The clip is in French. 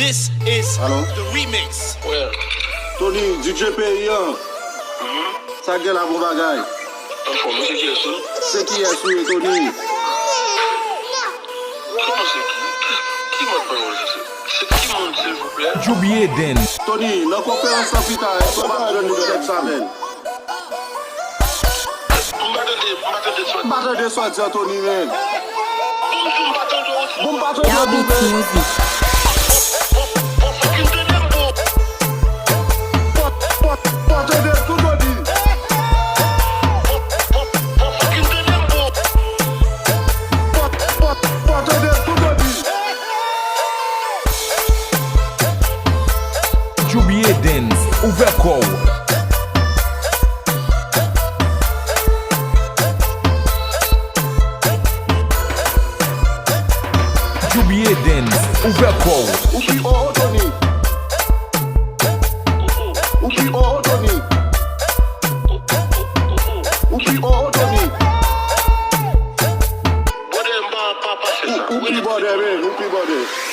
This is Allô? the remix. Ouais. Tony, DJ Paysan. Ça gueule à bon bagaille. Enfin, monsieur qui est seul. C'est qui est soué, Tony? Comment c'est qui m'a parlé de ça? C'est qui monte, s'il vous plaît? Jubié Den. Tony, la conférence capitale, c'est pas de nous de Samuel. Battle de soir, Tony, man. Boom, battle de Y'all beat music. Battle de tout le dit. Battle de tout le dit. Jubié Den. Overcall. Jubié Den. Overcall. Oupi oh Tony. Oupi oh Tony. Oupi oh Tony. Bode mba pa pa se sa. Oupi bode, man. Oupi bode.